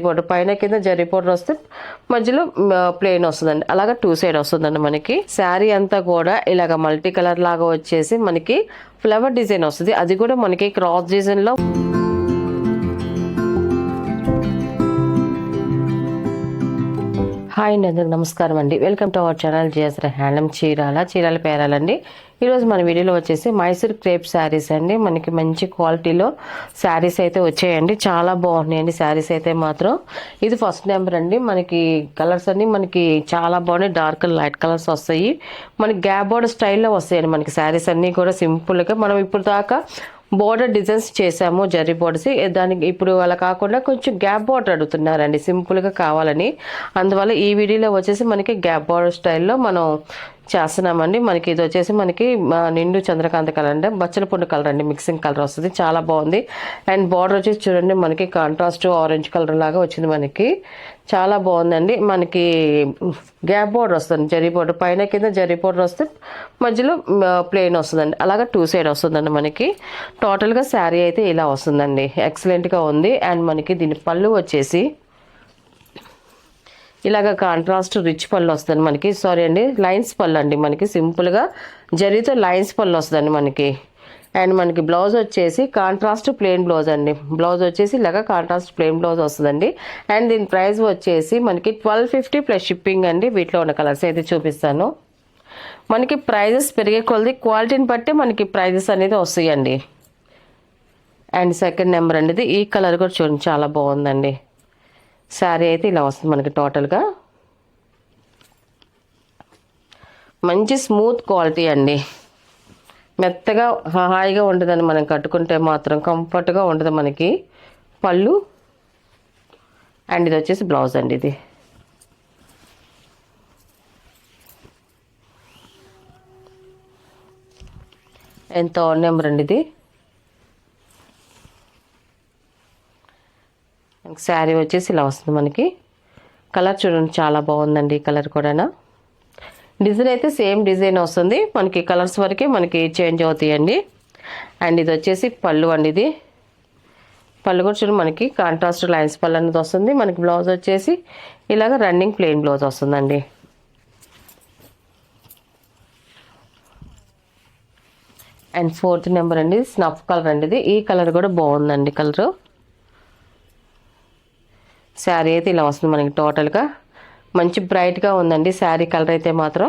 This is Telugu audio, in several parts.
బోర్డర్ పైన కింద జరీ బోర్డర్ వస్తే మధ్యలో ప్లెయిన్ వస్తుందండి. అలాగా 2 సైడ్ వస్తుందండి. మనకి శారీ అంతా కూడా ఇలాగ మల్టీ కలర్ లాగా వచ్చేసి మనకి ఫ్లవర్ డిజైన్ వస్తుంది. అది కూడా మనకి క్రాస్ డిజైన్ లో. హాయ్ అండి, అందరికి నమస్కారం అండి. Welcome to our channel GSR handloom Chirala పేరాలండి. ఈరోజు మన వీడియోలో వచ్చేసి మైసూర్ క్రేప్ శారీస్ అండి. మనకి మంచి క్వాలిటీలో శారీస్ అయితే వచ్చాయండి. చాలా బాగున్నాయండి శారీస్ అయితే మాత్రం. ఇది ఫస్ట్ నెంబర్ అండి. మనకి కలర్స్ అన్ని మనకి చాలా బాగున్నాయి. డార్క్ లైట్ కలర్స్ వస్తాయి. మనకి గ్యాప్ బోర్డర్ స్టైల్లో వస్తాయండి మనకి శారీస్ అన్నీ కూడా సింపుల్గా. మనం ఇప్పుడు దాకా బోర్డర్ డిజైన్స్ చేసాము, జరీ బోర్డర్స్. దానికి ఇప్పుడు అలా కాకుండా కొంచెం గ్యాప్ బోర్డర్ అడుగుతున్నారండి సింపుల్గా కావాలని. అందువల్ల ఈ వీడియోలో వచ్చేసి మనకి గ్యాప్ బోర్డర్ స్టైల్లో మనం చేస్తున్నామండి. మనకి ఇది వచ్చేసి మనకి నిండు చంద్రకాంత కలర్ అంటే బచ్చల పుండు కలర్ అండి, మిక్సింగ్ కలర్ వస్తుంది. చాలా బాగుంది. అండ్ బార్డర్ వచ్చేసి చూడండి మనకి కాంట్రాస్ట్ ఆరెంజ్ కలర్ లాగా వచ్చింది. మనకి చాలా బాగుందండి. మనకి గ్యాప్ బోర్డర్ వస్తుంది, జరీ బోర్డర్ పైన కింద జరీ బోర్డర్ వస్తే మధ్యలో ప్లెయిన్ వస్తుందండి. అలాగా 2 సైడ్ వస్తుందండి. మనకి టోటల్గా శారీ అయితే ఇలా వస్తుందండి. ఎక్సలెంట్గా ఉంది. అండ్ మనకి దీని పళ్ళు వచ్చేసి ఇలాగ కాంట్రాస్ట్ రిచ్ పళ్ళు వస్తుంది మనకి. సారీ అండి, లైన్స్ పళ్ళు అండి. మనకి సింపుల్గా జరీతో లైన్స్ పళ్ళు వస్తుందండి మనకి. అండ్ మనకి బ్లౌజ్ వచ్చేసి కాంట్రాస్ట్ ప్లెయిన్ బ్లౌజ్ అండి. బ్లౌజ్ వచ్చేసి ఇలాగ కాంట్రాస్ట్ ప్లెయిన్ బ్లౌజ్ వస్తుందండి. అండ్ దీని ప్రైస్ వచ్చేసి మనకి 1250 ప్లస్ షిప్పింగ్ అండి. వీటిలో ఉన్న కలర్స్ అయితే చూపిస్తాను. మనకి ప్రైజెస్ పెరిగే కొలది క్వాలిటీని బట్టి మనకి ప్రైజెస్ అనేది వస్తాయండి. అండ్ సెకండ్ నెంబర్ అండి. ఇది ఈ కలర్ కూడా చూడండి చాలా బాగుందండి. శారీ అయితే ఇలా వస్తుంది మనకి. టోటల్గా మంచి స్మూత్ క్వాలిటీ అండి. మెత్తగా హాయిగా ఉంటుందండి. మనం కట్టుకుంటే మాత్రం కంఫర్ట్గా ఉంటుంది మనకి. పళ్ళు అండ్ ఇది వచ్చేసి బ్లౌజ్ అండి. ఇది ఎంత నెంబర్ అండి. ఇది శారీ వచ్చేసి ఇలా వస్తుంది మనకి. కలర్ చూడండి చాలా బాగుందండి. ఈ కలర్ కూడా డిజైన్ అయితే సేమ్ డిజైన్ వస్తుంది మనకి. కలర్స్ వరకే మనకి చేంజ్ అవుతాయండి. అండ్ ఇది వచ్చేసి పళ్ళు అండి. ఇది పళ్ళు కూడా చూడండి మనకి కాంట్రాస్ట్ లైన్స్ పళ్ళు అనేది వస్తుంది మనకి. బ్లౌజ్ వచ్చేసి ఇలాగ రన్నింగ్ ప్లెయిన్ బ్లౌజ్ వస్తుందండి. అండ్ ఫోర్త్ నెంబర్ అండి. స్నఫ్ కలర్ అండి. ఇది ఈ కలర్ కూడా బాగుందండి. కలరు శారీ అయితే ఇలా వస్తుంది మనకి. టోటల్గా మంచి బ్రైట్గా ఉందండి శారీ కలర్ అయితే మాత్రం.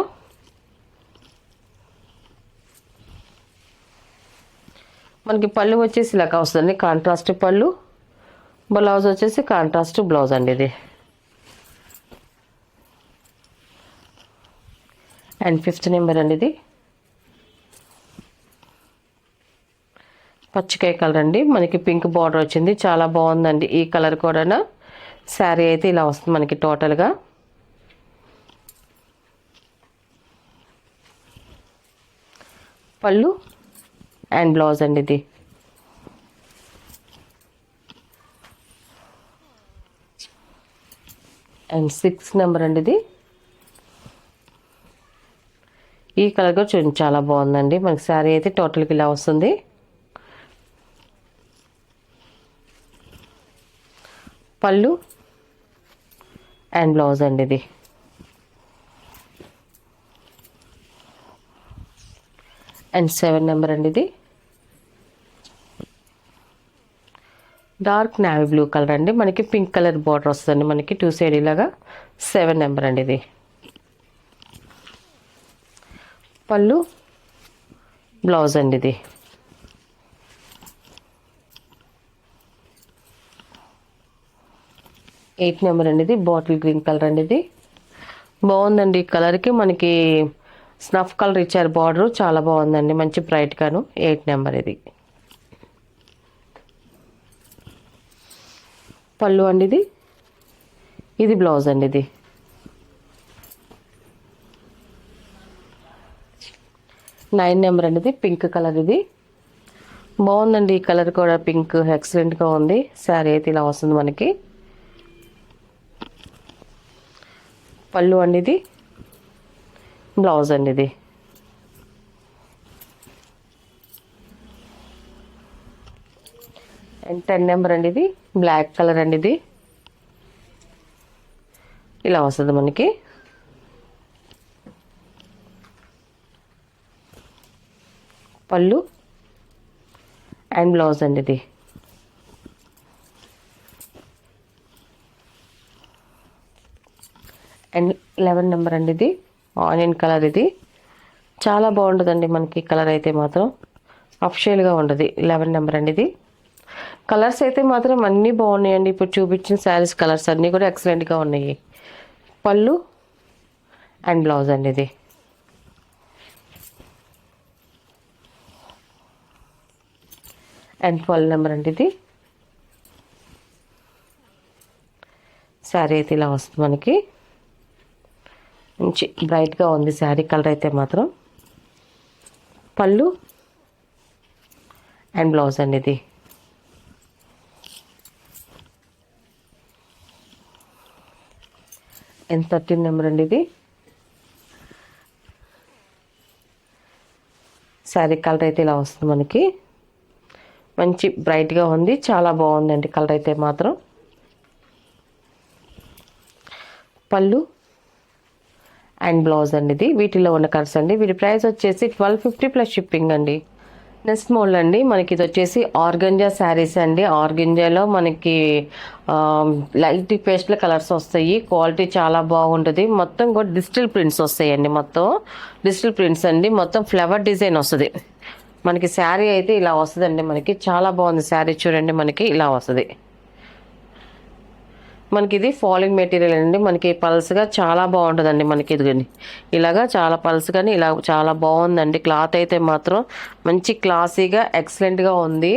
మనకి పళ్ళు వచ్చేసి ఇలాగ వస్తుంది కాంట్రాస్ట్ పళ్ళు. బ్లౌజ్ వచ్చేసి కాంట్రాస్ట్ బ్లౌజ్ అండి. ఇది అండ్ ఫిఫ్త్ నెంబర్ అండి. ఇది పచ్చికాయ కలర్ అండి. మనకి పింక్ బార్డర్ వచ్చింది. చాలా బాగుందండి ఈ కలర్ కూడా. శారీ అయితే ఇలా వస్తుంది మనకి. టోటల్గా పళ్ళు అండ్ బ్లౌజ్ అండి. ఇది అండ్ 6th నెంబర్ అండి. ఇది ఈ కలర్ కూడా చూడండి చాలా బాగుందండి మనకి. శారీ అయితే టోటల్గా ఇలా వస్తుంది. పళ్ళు అండ్ బ్లౌజ్ అండి. ఇది అండ్ 7 నెంబర్ అండి. ఇది డార్క్ నావీ బ్లూ కలర్ అండి. మనకి పింక్ కలర్ బార్డర్ వస్తుంది మనకి 2 సైడ్ ఇలాగా. 7 నెంబర్ అండి. ఇది పళ్ళు బ్లౌజ్ అండి. ఇది 8 నెంబర్ అండి. ఇది బాటిల్ గ్రీన్ కలర్ అండి. ఇది బాగుందండి. ఈ కలర్కి మనకి స్నఫ్ కలర్ ఇచ్చారు. బార్డర్ చాలా బాగుందండి, మంచి బ్రైట్ గాను. 8 నెంబర్. ఇది పళ్ళు అండి. ఇది బ్లౌజ్ అండి. ఇది 9 నెంబర్ అండి. ఇది పింక్ కలర్. ఇది బాగుందండి. ఈ కలర్ కూడా పింక్ ఎక్సలెంట్గా ఉంది. శారీ అయితే ఇలా వస్తుంది మనకి. పళ్ళు అండి. ఇది బ్లౌజ్ అండి. ఇది అండ్ 10 నెంబర్ అండి. ఇది బ్లాక్ కలర్ అండి. ఇది ఇలా వస్తుంది మనకి. పళ్ళు అండ్ బ్లౌజ్ అండి ఇది. అండ్ 11 నెంబర్ అండి ఇది. ఆనియన్ కలర్ ఇది. చాలా బాగుంటుందండి మనకి కలర్ అయితే మాత్రం అఫిషియల్గా ఉండదు. 11 నెంబర్ అండి ఇది. కలర్స్ అయితే మాత్రం అన్నీ బాగున్నాయండి. ఇప్పుడు చూపించిన శారీస్ కలర్స్ అన్నీ కూడా ఎక్సలెంట్గా ఉన్నాయి. పళ్ళు అండ్ బ్లౌజ్ అండి ఇది. అండ్ 12 నెంబర్ అండి ఇది. శారీ అయితే ఇలా వస్తుంది మనకి. మంచి బ్రైట్గా ఉంది శారీ కలర్ అయితే మాత్రం. పళ్ళు అండ్ బ్లౌజ్ అండి ఇది. అండ్ 13 నెంబర్ అండి ఇది. శారీ కలర్ అయితే ఇలా వస్తుంది మనకి. మంచి బ్రైట్గా ఉంది, చాలా బాగుందండి కలర్ అయితే మాత్రం. పళ్ళు అండ్ బ్లౌజ్ అండి ఇది. వీటిలో ఉన్న కలర్స్ అండి. వీటి ప్రైస్ వచ్చేసి 1250 ప్లస్ షిప్పింగ్ అండి. నెక్స్ట్ మోడల్ అండి మనకి ఇది వచ్చేసి ఆర్గంజా శారీస్ అండి. ఆర్గంజాలో మనకి లైట్ పేస్టల్ కలర్స్ వస్తాయి. క్వాలిటీ చాలా బాగుంటుంది. మొత్తం కూడా డిజిటల్ ప్రింట్స్ వస్తాయండి. మొత్తం డిజిటల్ ప్రింట్స్ అండి. మొత్తం ఫ్లవర్ డిజైన్ వస్తుంది మనకి. శారీ అయితే ఇలా వస్తుందండి మనకి. చాలా బాగుంది శారీ చూడండి. మనకి ఇలా వస్తుంది. మనకి ఇది ఫాలింగ్ మెటీరియల్ అండి. మనకి పల్స్గా చాలా బాగుంటుందండి మనకి. ఇది ఇలాగా చాలా పల్స్ కానీ ఇలా చాలా బాగుందండి. క్లాత్ అయితే మాత్రం మంచి క్లాసీగా ఎక్సలెంట్గా ఉంది.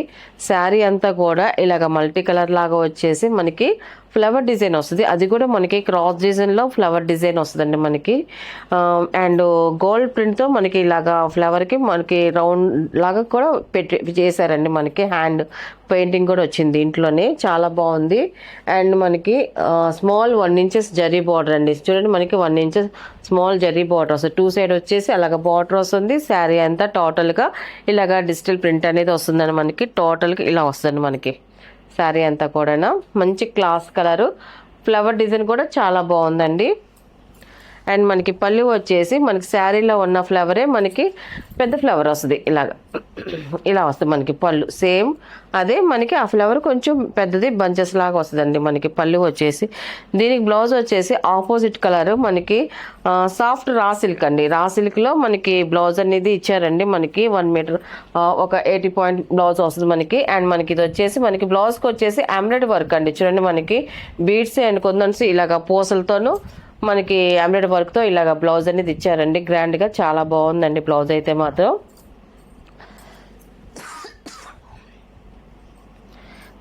శారీ అంతా కూడా ఇలాగ మల్టీ కలర్ లాగా వచ్చేసి మనకి ఫ్లవర్ డిజైన్ వస్తుంది. అది కూడా మనకి క్రాస్ డిజైన్లో ఫ్లవర్ డిజైన్ వస్తుందండి మనకి. అండ్ గోల్డ్ ప్రింట్తో మనకి ఇలాగా ఫ్లవర్కి మనకి రౌండ్ లాగా కూడా చేశారండి మనకి. హ్యాండ్ పెయింటింగ్ కూడా వచ్చింది ఇంట్లోనే. చాలా బాగుంది. అండ్ మనకి స్మాల్ 1 ఇంచెస్ జరీ బార్డర్ అండి. చూడండి మనకి 1 ఇంచెస్ స్మాల్ జరీ బార్డర్ వస్తుంది. 2 సైడ్ వచ్చేసి అలాగ బార్డర్ వస్తుంది. శారీ అంతా టోటల్గా ఇలాగా డిజిటల్ ప్రింట్ అనేది వస్తుందండి మనకి. టోటల్గా ఇలా వస్తుంది మనకి శారీ అంతా కూడా. మంచి క్లాస్ కలరు. ఫ్లవర్ డిజైన్ కూడా చాలా బాగుందండి. అండ్ మనకి పళ్ళు వచ్చేసి మనకి శారీలో ఉన్న ఫ్లవరే మనకి పెద్ద ఫ్లవర్ వస్తుంది. ఇలా వస్తుంది మనకి పళ్ళు. సేమ్ అదే మనకి ఆ ఫ్లవర్ కొంచెం పెద్దది బంచెస్ లాగా వస్తుందండి మనకి పళ్ళు వచ్చేసి. దీనికి బ్లౌజ్ వచ్చేసి ఆపోజిట్ కలర్ మనకి సాఫ్ట్ రా సిల్క్ అండి. రా సిల్క్లో మనకి బ్లౌజ్ అనేది ఇచ్చారండి మనకి. 1 మీటర్ ఒక 80 పాయింట్ బ్లౌజ్ వస్తుంది మనకి. అండ్ మనకి ఇది వచ్చేసి మనకి బ్లౌజ్కి వచ్చేసి ఎంబ్రాయిడరీ వర్క్ అండి. చూడండి మనకి బీడ్స్ అండ్ కొందన్స్ ఇలాగ పూసలతోనూ మనకి ఎంబ్రాయిడరీ వర్క్తో ఇలాగ బ్లౌజ్ అనేది ఇచ్చారండి. గ్రాండ్గా చాలా బాగుందండి బ్లౌజ్ అయితే మాత్రం.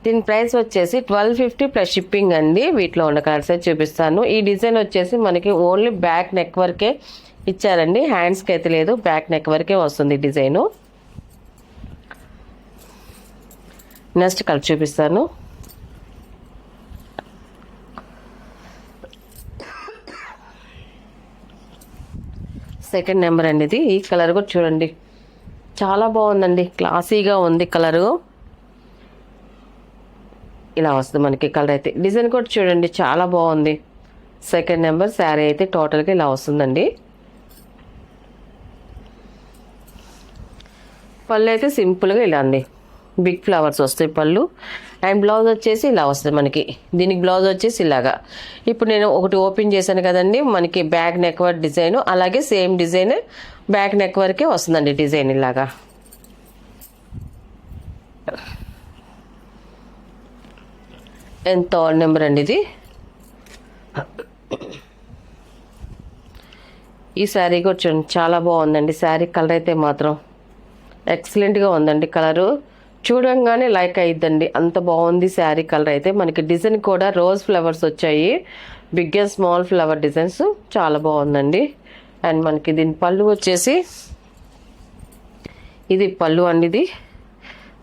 దీని ప్రైస్ వచ్చేసి 1250 ప్లస్ షిప్పింగ్ అండి. వీటిలో ఉన్న కలర్స్ అయితే చూపిస్తాను. ఈ డిజైన్ వచ్చేసి మనకి ఓన్లీ బ్యాక్ నెక్ వరకే ఇచ్చారండి. హ్యాండ్స్కి అయితే లేదు, బ్యాక్ నెక్ వరకే వస్తుంది డిజైను. నెక్స్ట్ కలర్ చూపిస్తాను. సెకండ్ నెంబర్ అండి ఇది. ఈ కలర్ కూడా చూడండి చాలా బాగుందండి. క్లాసీగా ఉంది కలరు. ఇలా వస్తుంది మనకి కలర్ అయితే. డిజైన్ కూడా చూడండి చాలా బాగుంది. సెకండ్ నెంబర్ శారీ అయితే టోటల్గా ఇలా వస్తుందండి. పళ్ళు అయితే సింపుల్గా ఇలా ఉంది. బిగ్ ఫ్లవర్స్ వస్తాయి పళ్ళు. అండ్ బ్లౌజ్ వచ్చేసి ఇలా వస్తుంది మనకి. దీనికి బ్లౌజ్ వచ్చేసి ఇలాగా. ఇప్పుడు నేను ఒకటి ఓపెన్ చేశాను కదండి మనకి బ్యాక్ నెక్ వర్క్ డిజైన్. అలాగే సేమ్ డిజైన్ బ్యాక్ నెక్ వరకే వస్తుందండి డిజైన్ ఇలాగా. అండ్ 3rd నెంబర్ అండి ఇది. ఈ శారీ కూడా చూడండి చాలా బాగుందండి. శారీ కలర్ అయితే మాత్రం ఎక్సలెంట్గా ఉందండి. కలరు చూడంగానే లైక్ అయిద్దండి, అంత బాగుంది శారీ కలర్ అయితే. మనకి డిజైన్ కూడా రోజ్ ఫ్లవర్స్ వచ్చాయి. Big and small flower designs చాలా బాగుందండి. అండ్ మనకి దీని పళ్ళు వచ్చేసి ఇది పళ్ళు అండి ఇది.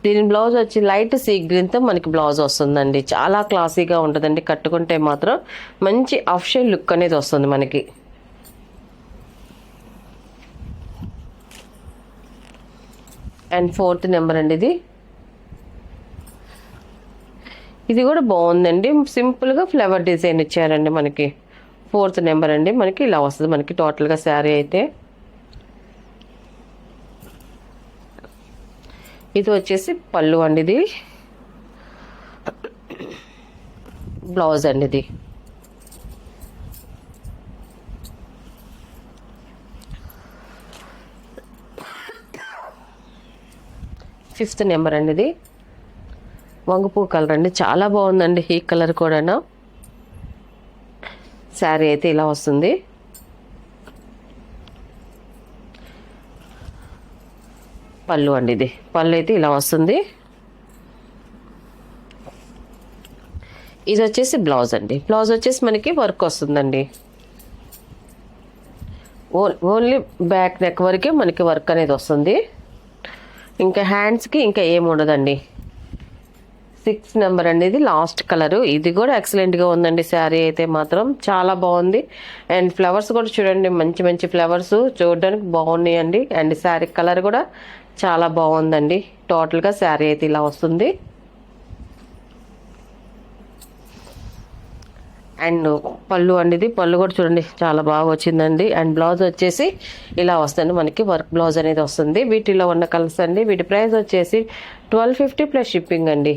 దీని బ్లౌజ్ వచ్చి లైట్ సీ గ్రీన్తో మనకి బ్లౌజ్ వస్తుందండి. చాలా క్లాసీగా ఉంటుందండి. కట్టుకుంటే మాత్రం మంచి అఫిషియల్ లుక్ అనేది వస్తుంది మనకి. అండ్ 4th నెంబర్ అండి ఇది. ఇది కూడా బాగుందండి. సింపుల్గా ఫ్లవర్ డిజైన్ ఇచ్చారండి మనకి. 4th నెంబర్ అండి. మనకి ఇలా వస్తుంది మనకి టోటల్గా శారీ అయితే. ఇది వచ్చేసి పళ్ళు అండి, ఇది బ్లౌజ్ అండి. ఇది 5th నెంబర్ అండి. ఇది వంగపూ కలర్ అండి, చాలా బాగుందండి ఈ కలర్ కూడాను. శారీ అయితే ఇలా వస్తుంది. పళ్ళు అండి, ఇది పళ్ళు అయితే ఇలా వస్తుంది. ఇది వచ్చేసి బ్లౌజ్ అండి. బ్లౌజ్ వచ్చేసి మనకి వర్క్ వస్తుందండి. ఓన్లీ బ్యాక్ నెక్ వరకే మనకి వర్క్ అనేది వస్తుంది. ఇంకా హ్యాండ్స్కి ఇంకా ఏమి ఉండదండి. 6th నెంబర్ అండి, ఇది లాస్ట్ కలరు. ఇది కూడా ఎక్సలెంట్గా ఉందండి. శారీ అయితే మాత్రం చాలా బాగుంది. అండ్ ఫ్లవర్స్ కూడా చూడండి, మంచి మంచి ఫ్లవర్స్ చూడడానికి బాగున్నాయండి. అండ్ శారీ కలర్ కూడా చాలా బాగుందండి. టోటల్గా శారీ అయితే ఇలా వస్తుంది. అండ్ పళ్ళు అండి, ఇది పళ్ళు కూడా చూడండి చాలా బాగా వచ్చిందండి. అండ్ బ్లౌజ్ వచ్చేసి ఇలా వస్తుంది మనకి, వర్క్ బ్లౌజ్ అనేది వస్తుంది. వీటిలో ఉన్న కలర్స్ అండి. వీటి ప్రైస్ వచ్చేసి 1250 ప్లస్ షిప్పింగ్ అండి.